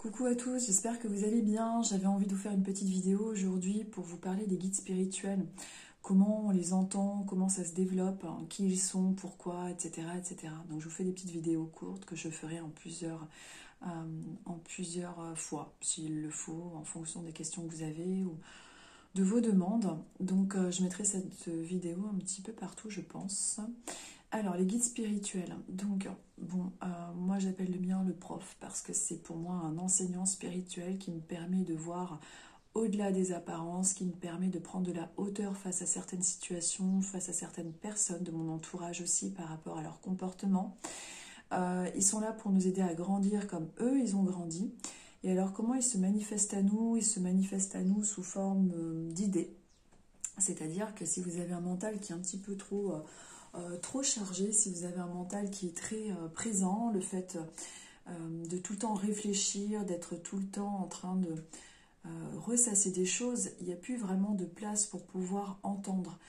Coucou à tous, j'espère que vous allez bien. J'avais envie de vous faire une petite vidéo aujourd'hui pour vous parler des guides spirituels. Comment on les entend, comment ça se développe, hein, qui ils sont, pourquoi, etc., etc. Donc je vous fais des petites vidéos courtes que je ferai en plusieurs fois, s'il le faut, en fonction des questions que vous avez ou de vos demandes. Donc je mettrai cette vidéo un petit peu partout, je pense. Alors, les guides spirituels. Donc, bon, moi j'appelle le mien le prof parce que c'est pour moi un enseignant spirituel qui me permet de voir au-delà des apparences, qui me permet de prendre de la hauteur face à certaines situations, face à certaines personnes de mon entourage aussi par rapport à leur comportement. Ils sont là pour nous aider à grandir comme eux, ils ont grandi. Et alors, comment ils se manifestent à nous? Ils se manifestent à nous sous forme d'idées. C'est-à-dire que si vous avez un mental qui est un petit peu trop chargé, si vous avez un mental qui est très présent, le fait de tout le temps réfléchir, d'être tout le temps en train de ressasser des choses, il n'y a plus vraiment de place pour pouvoir entendre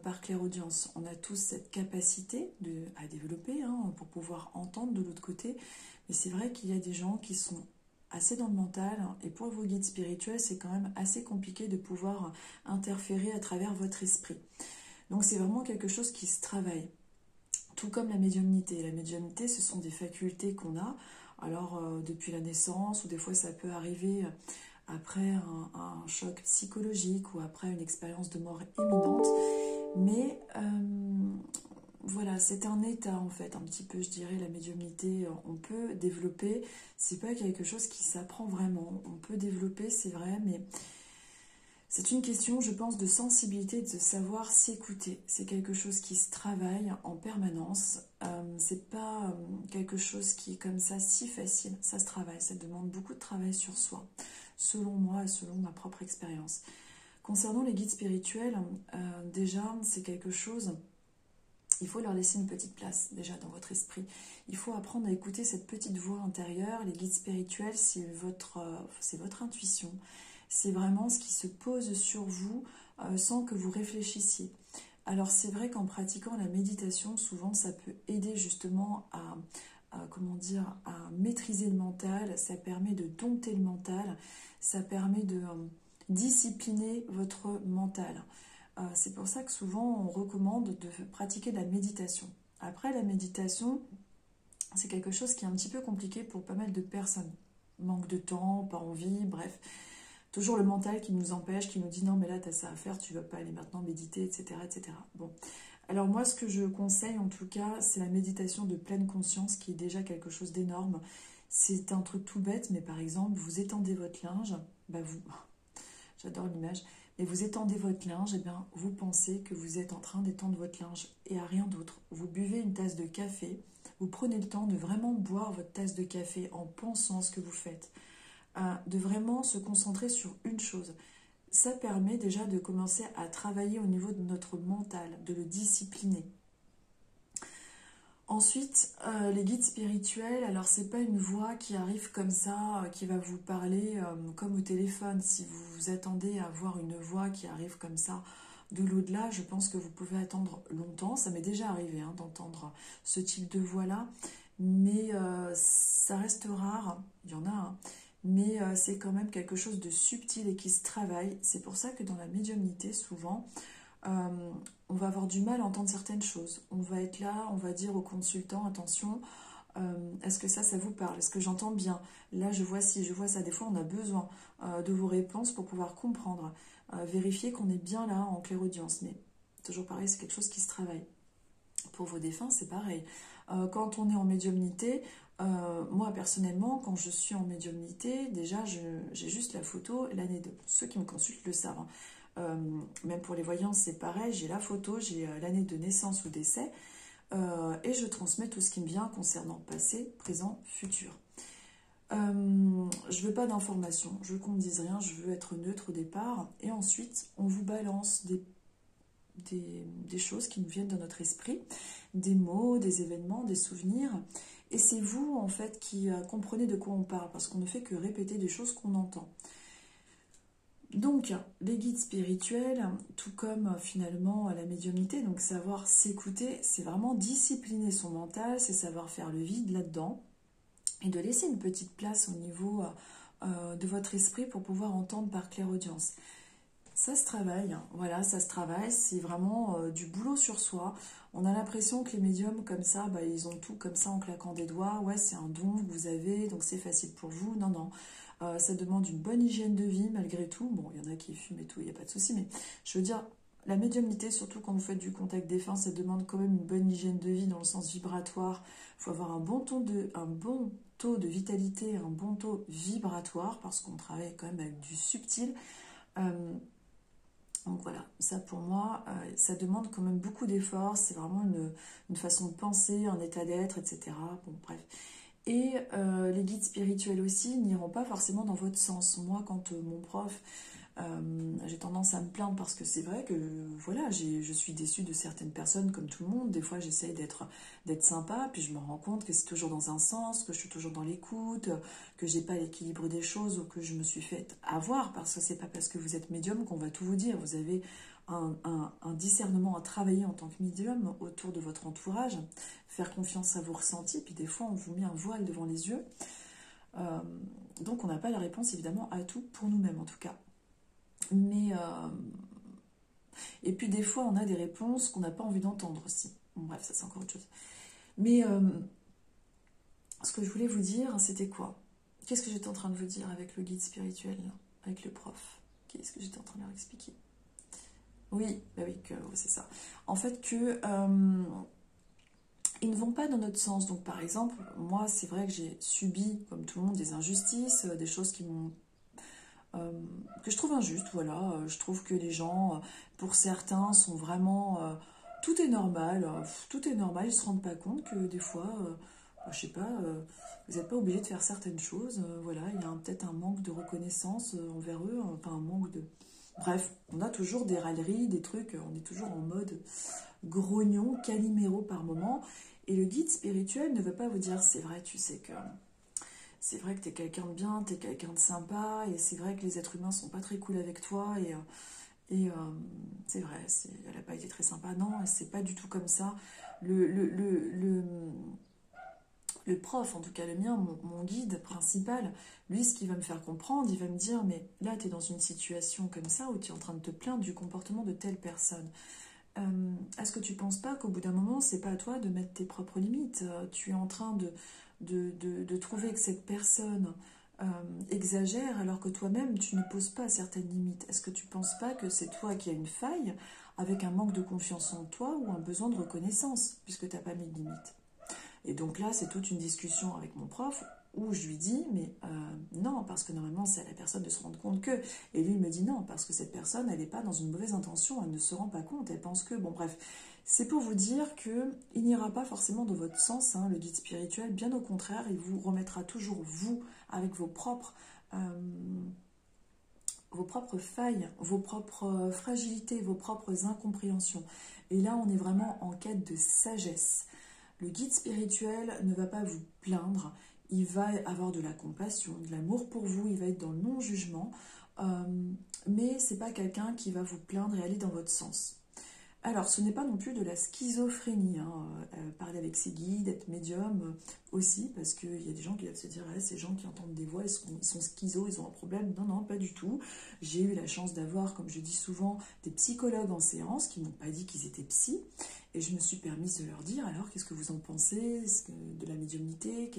par clairaudience. On a tous cette capacité à développer pour pouvoir entendre de l'autre côté, mais c'est vrai qu'il y a des gens qui sont assez dans le mental, et pour vos guides spirituels, c'est quand même assez compliqué de pouvoir interférer à travers votre esprit. Donc c'est vraiment quelque chose qui se travaille, tout comme la médiumnité. La médiumnité, ce sont des facultés qu'on a, alors depuis la naissance, ou des fois ça peut arriver après un choc psychologique ou après une expérience de mort imminente. Mais voilà, c'est un état en fait, un petit peu je dirais, la médiumnité, on peut développer, c'est pas quelque chose qui s'apprend vraiment, on peut développer, c'est vrai, mais c'est une question, je pense, de sensibilité, de savoir s'écouter. C'est quelque chose qui se travaille en permanence. C'est pas quelque chose qui est comme ça si facile. Ça se travaille, ça demande beaucoup de travail sur soi, selon moi, selon ma propre expérience. Concernant les guides spirituels, déjà, c'est quelque chose. Il faut leur laisser une petite place déjà dans votre esprit. Il faut apprendre à écouter cette petite voix intérieure. Les guides spirituels, c'est votre intuition. C'est vraiment ce qui se pose sur vous sans que vous réfléchissiez. Alors c'est vrai qu'en pratiquant la méditation, souvent ça peut aider justement à maîtriser le mental, ça permet de dompter le mental, ça permet de discipliner votre mental. C'est pour ça que souvent on recommande de pratiquer de la méditation. Après la méditation, c'est quelque chose qui est un petit peu compliqué pour pas mal de personnes. Manque de temps, pas envie, bref. Toujours le mental qui nous empêche, qui nous dit non mais là tu as ça à faire, tu ne vas pas aller maintenant méditer, etc., etc. Bon. Alors moi ce que je conseille en tout cas, c'est la méditation de pleine conscience qui est déjà quelque chose d'énorme. C'est un truc tout bête, mais par exemple vous étendez votre linge, j'adore l'image, mais vous étendez votre linge, et bien vous pensez que vous êtes en train d'étendre votre linge et à rien d'autre. Vous buvez une tasse de café, vous prenez le temps de vraiment boire votre tasse de café en pensant ce que vous faites. De vraiment se concentrer sur une chose. Ça permet déjà de commencer à travailler au niveau de notre mental, de le discipliner. Ensuite, les guides spirituels, alors c'est pas une voix qui arrive comme ça, qui va vous parler comme au téléphone. Si vous vous attendez à voir une voix qui arrive comme ça de l'au-delà, je pense que vous pouvez attendre longtemps. Ça m'est déjà arrivé d'entendre ce type de voix-là, mais ça reste rare, il y en a, mais c'est quand même quelque chose de subtil et qui se travaille. C'est pour ça que dans la médiumnité, souvent, on va avoir du mal à entendre certaines choses. On va être là, on va dire au consultant, attention, est-ce que ça vous parle? Est-ce que j'entends bien? Là, je vois ci, je vois ça. Des fois, on a besoin de vos réponses pour pouvoir comprendre, vérifier qu'on est bien là en clairaudience. Mais toujours pareil, c'est quelque chose qui se travaille. Pour vos défunts, c'est pareil. Quand on est en médiumnité, moi personnellement, quand je suis en médiumnité, déjà j'ai juste la photo, l'année de. Ceux qui me consultent le savent. Même pour les voyants, c'est pareil. J'ai la photo, j'ai l'année de naissance ou décès, et je transmets tout ce qui me vient concernant passé, présent, futur. Je veux pas d'informations, je veux qu'on me dise rien, je veux être neutre au départ, et ensuite on vous balance des choses qui nous viennent dans notre esprit, des mots, des événements, des souvenirs, et c'est vous en fait qui comprenez de quoi on parle, parce qu'on ne fait que répéter des choses qu'on entend. Donc les guides spirituels, tout comme finalement la médiumnité, donc savoir s'écouter, c'est vraiment discipliner son mental, c'est savoir faire le vide là-dedans, et de laisser une petite place au niveau de votre esprit pour pouvoir entendre par clairaudience. Ça se travaille, hein. Voilà, ça se travaille, c'est vraiment du boulot sur soi. On a l'impression que les médiums comme ça, bah, ils ont tout comme ça en claquant des doigts. Ouais, c'est un don que vous avez, donc c'est facile pour vous. Non, non, ça demande une bonne hygiène de vie malgré tout. Bon, il y en a qui fument et tout, il n'y a pas de souci, mais je veux dire, la médiumnité, surtout quand vous faites du contact défunt, ça demande quand même une bonne hygiène de vie dans le sens vibratoire. Il faut avoir un bon taux de vitalité, un bon taux vibratoire, parce qu'on travaille quand même avec du subtil. Donc voilà, ça pour moi, ça demande quand même beaucoup d'efforts, c'est vraiment une façon de penser, un état d'être, etc. Bon, bref. Et les guides spirituels aussi n'iront pas forcément dans votre sens. Moi, quand mon prof, j'ai tendance à me plaindre parce que c'est vrai que voilà, je suis déçue de certaines personnes comme tout le monde. Des fois, j'essaye d'être sympa, puis je me rends compte que c'est toujours dans un sens, que je suis toujours dans l'écoute, que j'ai pas l'équilibre des choses ou que je me suis fait avoir, parce que c'est pas parce que vous êtes médium qu'on va tout vous dire. Vous avez un discernement à travailler en tant que médium autour de votre entourage, faire confiance à vos ressentis, puis des fois on vous met un voile devant les yeux. Donc on n'a pas la réponse évidemment à tout pour nous-mêmes en tout cas. Mais et puis des fois on a des réponses qu'on n'a pas envie d'entendre aussi. Bon, bref, ça c'est encore autre chose. Mais ce que je voulais vous dire, c'était quoi? Qu'est-ce que j'étais en train de vous dire avec le guide spirituel, là, avec le prof? Qu'est-ce que j'étais en train de leur expliquer? Oui, bah oui, c'est ça. En fait, que ils ne vont pas dans notre sens. Donc, par exemple, moi, c'est vrai que j'ai subi, comme tout le monde, des injustices, des choses qui m'ont que je trouve injustes. Voilà, je trouve que les gens, pour certains, sont vraiment tout est normal, tout est normal. Ils se rendent pas compte que des fois, je sais pas, vous n'êtes pas obligé de faire certaines choses. Voilà, il y a peut-être un manque de reconnaissance envers eux, enfin un manque de. Bref, on a toujours des râleries, des trucs, on est toujours en mode grognon, caliméro par moment. Et le guide spirituel ne veut pas vous dire, c'est vrai, tu sais que c'est vrai que t'es quelqu'un de bien, t'es quelqu'un de sympa, et c'est vrai que les êtres humains sont pas très cool avec toi, et c'est vrai, elle a pas été très sympa. Non, c'est pas du tout comme ça. Le prof, en tout cas le mien, mon guide principal, lui, ce qu'il va me faire comprendre, il va me dire, mais là, tu es dans une situation comme ça où tu es en train de te plaindre du comportement de telle personne. Est-ce que tu penses pas qu'au bout d'un moment, c'est pas à toi de mettre tes propres limites? Tu es en train de trouver que cette personne exagère alors que toi-même, tu ne poses pas certaines limites. Est-ce que tu penses pas que c'est toi qui as une faille avec un manque de confiance en toi ou un besoin de reconnaissance puisque tu n'as pas mis de limites? Et donc là, c'est toute une discussion avec mon prof où je lui dis, mais non, parce que normalement, c'est à la personne de se rendre compte que. Et lui, il me dit non, parce que cette personne, elle n'est pas dans une mauvaise intention, elle ne se rend pas compte, elle pense que. Bon, bref, c'est pour vous dire qu'il n'ira pas forcément dans votre sens, hein, le guide spirituel. Bien au contraire, il vous remettra toujours, vous, avec vos propres failles, vos propres fragilités, vos propres incompréhensions. Et là, on est vraiment en quête de sagesse. Le guide spirituel ne va pas vous plaindre, il va avoir de la compassion, de l'amour pour vous, il va être dans le non-jugement, mais c'est pas quelqu'un qui va vous plaindre et aller dans votre sens. Alors, ce n'est pas non plus de la schizophrénie, hein. Parler avec ses guides, être médium aussi, parce qu'il y a des gens qui doivent se dire, ah, ces gens qui entendent des voix, ils sont schizos, ils ont un problème. Non, non, pas du tout. J'ai eu la chance d'avoir, comme je dis souvent, des psychologues en séance qui m'ont pas dit qu'ils étaient psy, et je me suis permise de leur dire, alors, qu'est-ce que vous en pensez de la médiumnité?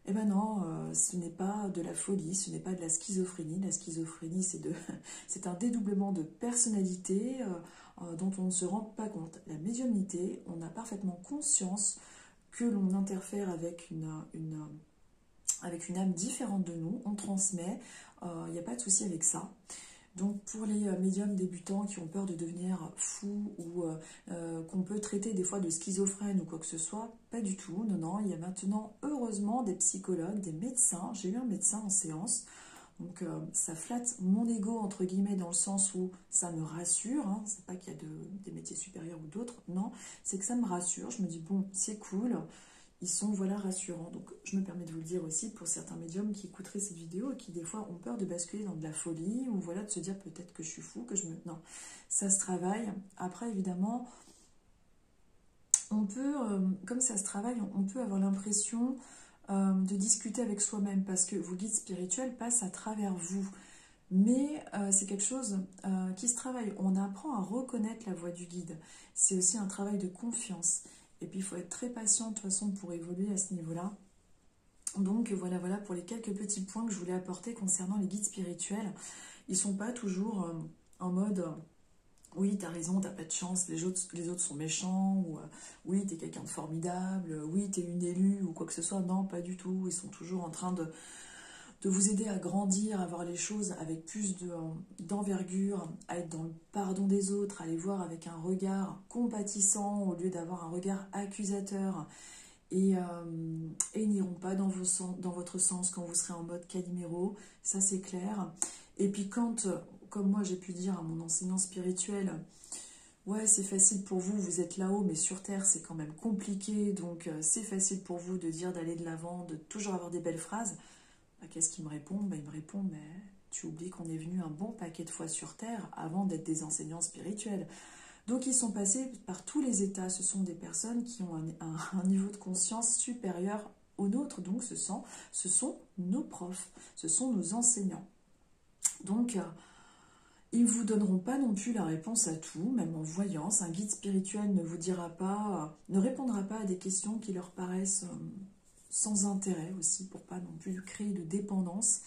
Eh ben non, ce n'est pas de la folie, ce n'est pas de la schizophrénie. La schizophrénie, c'est un dédoublement de personnalité dont on ne se rend pas compte. La médiumnité, on a parfaitement conscience que l'on interfère avec avec une âme différente de nous, on transmet, il n'y a pas de souci avec ça. Donc pour les médiums débutants qui ont peur de devenir fous ou qu'on peut traiter des fois de schizophrène ou quoi que ce soit, pas du tout. Non, non, il y a maintenant heureusement des psychologues, des médecins. J'ai eu un médecin en séance, donc ça flatte mon ego entre guillemets dans le sens où ça me rassure. Hein. C'est pas qu'il y a des métiers supérieurs ou d'autres, non, c'est que ça me rassure. Je me dis bon, c'est cool. Ils sont voilà rassurants. Donc je me permets de vous le dire aussi pour certains médiums qui écouteraient cette vidéo et qui des fois ont peur de basculer dans de la folie ou voilà de se dire peut-être que je suis fou, que je me... Non, ça se travaille. Après évidemment, on peut, comme ça se travaille, on peut avoir l'impression de discuter avec soi-même parce que vos guides spirituels passent à travers vous. Mais c'est quelque chose qui se travaille. On apprend à reconnaître la voix du guide. C'est aussi un travail de confiance. Et puis il faut être très patient de toute façon pour évoluer à ce niveau-là. Donc voilà pour les quelques petits points que je voulais apporter concernant les guides spirituels. Ils ne sont pas toujours en mode oui, t'as raison, t'as pas de chance, les autres sont méchants, ou oui, t'es quelqu'un de formidable, oui, t'es une élue, ou quoi que ce soit. Non, pas du tout. Ils sont toujours en train de vous aider à grandir, à voir les choses avec plus d'envergure, à être dans le pardon des autres, à les voir avec un regard compatissant au lieu d'avoir un regard accusateur. Et ils n'iront pas dans votre sens quand vous serez en mode Calimero, ça c'est clair. Et puis quand, comme moi j'ai pu dire à mon enseignant spirituel, ouais c'est facile pour vous, vous êtes là-haut, mais sur Terre c'est quand même compliqué, donc c'est facile pour vous de dire d'aller de l'avant, de toujours avoir des belles phrases. Bah, qu'est-ce qu'il me répond? Bah, il me répond, mais tu oublies qu'on est venu un bon paquet de fois sur Terre avant d'être des enseignants spirituels. Donc ils sont passés par tous les états, ce sont des personnes qui ont un niveau de conscience supérieur au nôtre, donc ce sont nos profs, ce sont nos enseignants. Donc ils ne vous donneront pas non plus la réponse à tout, même en voyance. Un guide spirituel ne vous dira pas, ne répondra pas à des questions qui leur paraissent sans intérêt aussi, pour pas non plus créer de dépendance.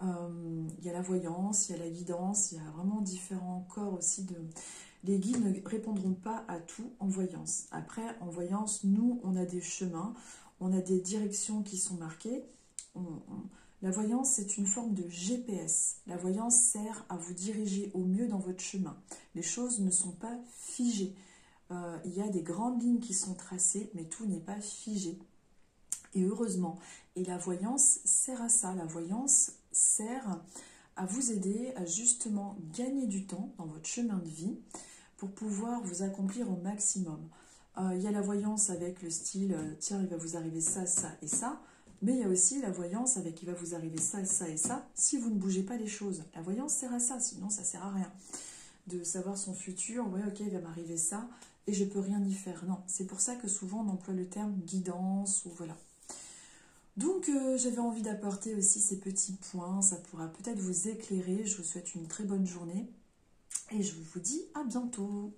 Il y a la voyance, il y a la guidance, il y a vraiment différents corps aussi de... Les guides ne répondront pas à tout en voyance. Après, en voyance, nous, on a des chemins, on a des directions qui sont marquées. La voyance, c'est une forme de GPS. La voyance sert à vous diriger au mieux dans votre chemin. Les choses ne sont pas figées. Il y a des grandes lignes qui sont tracées, mais tout n'est pas figé. Et heureusement. Et la voyance sert à ça. La voyance sert à vous aider à justement gagner du temps dans votre chemin de vie pour pouvoir vous accomplir au maximum. Il y a la voyance avec le style tiens, il va vous arriver ça, ça et ça. Mais il y a aussi la voyance avec il va vous arriver ça, ça et ça si vous ne bougez pas les choses. La voyance sert à ça, sinon ça sert à rien. De savoir son futur, ouais ok, il va m'arriver ça et je peux rien y faire. Non, c'est pour ça que souvent on emploie le terme guidance ou voilà. Donc j'avais envie d'apporter aussi ces petits points, ça pourra peut-être vous éclairer. Je vous souhaite une très bonne journée et je vous dis à bientôt.